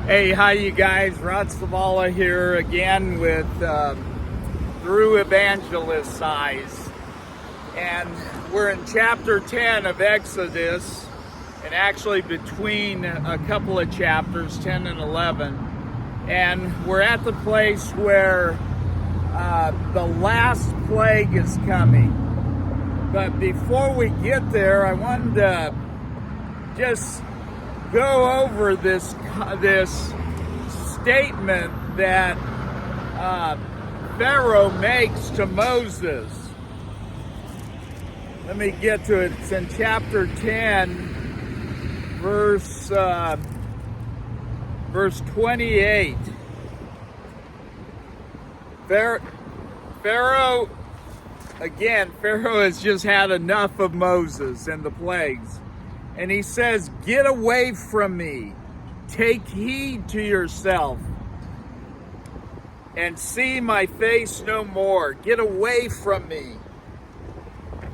Hey, hi you guys, Rod Stavala here again with Through Evangelist Eyes. And we're in chapter 10 of Exodus, and actually between a couple of chapters, 10 and 11. And we're at the place where the last plague is coming. But before we get there, I wanted to just go over this statement that Pharaoh makes to Moses. Let me get to it. It's in chapter 10, verse 28. Pharaoh has just had enough of Moses and the plagues. And he says, "Get away from me. Take heed to yourself and see my face no more. Get away from me."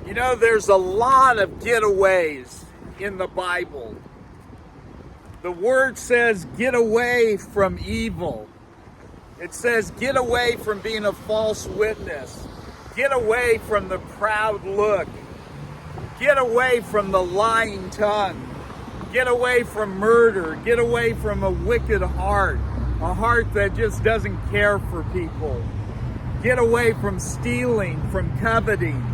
You know, there's a lot of getaways in the Bible. The word says, get away from evil. It says, get away from being a false witness. Get away from the proud look. Get away from the lying tongue. Get away from murder. Get away from a wicked heart, a heart that just doesn't care for people. Get away from stealing, from coveting.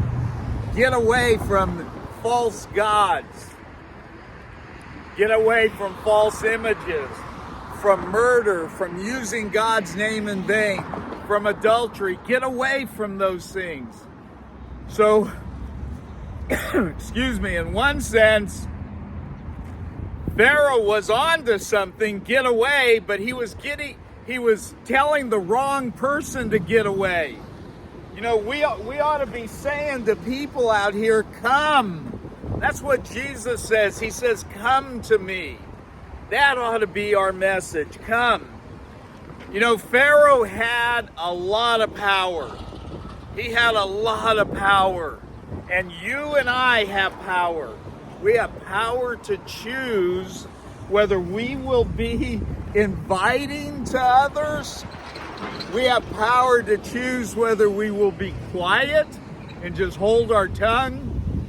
Get away from false gods. Get away from false images, from murder, from using God's name in vain, from adultery. Get away from those things. So, excuse me, in one sense, Pharaoh was onto something, get away, but he was telling the wrong person to get away. You know, we ought to be saying to people out here, come. That's what Jesus says. He says, come to me. That ought to be our message. Come. You know, Pharaoh had a lot of power. He had a lot of power. And you and I have power. We have power to choose whether we will be inviting to others. We have power to choose whether we will be quiet and just hold our tongue.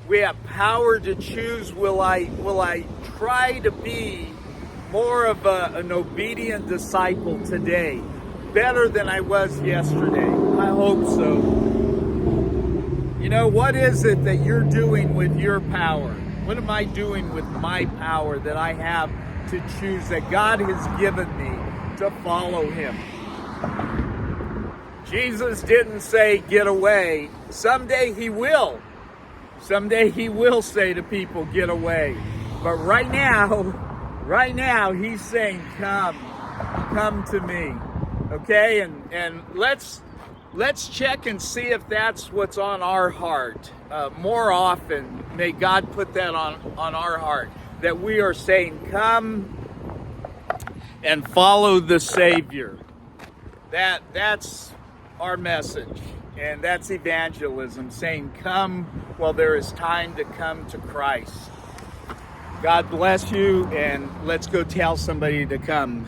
We have power to choose, will I try to be more of an obedient disciple today, better than I was yesterday? I hope so. You know, what is it that you're doing with your power? What am I doing with my power that I have to choose, that God has given me to follow Him? Jesus didn't say, get away. Someday He will. Someday He will say to people, get away. But right now, He's saying, come to me. Okay? And let's check and see if that's what's on our heart. More often, may God put that on our heart, that we are saying, come and follow the Savior. That's our message, and that's evangelism, saying, come while there is time to come to Christ. God bless you, and let's go tell somebody to come.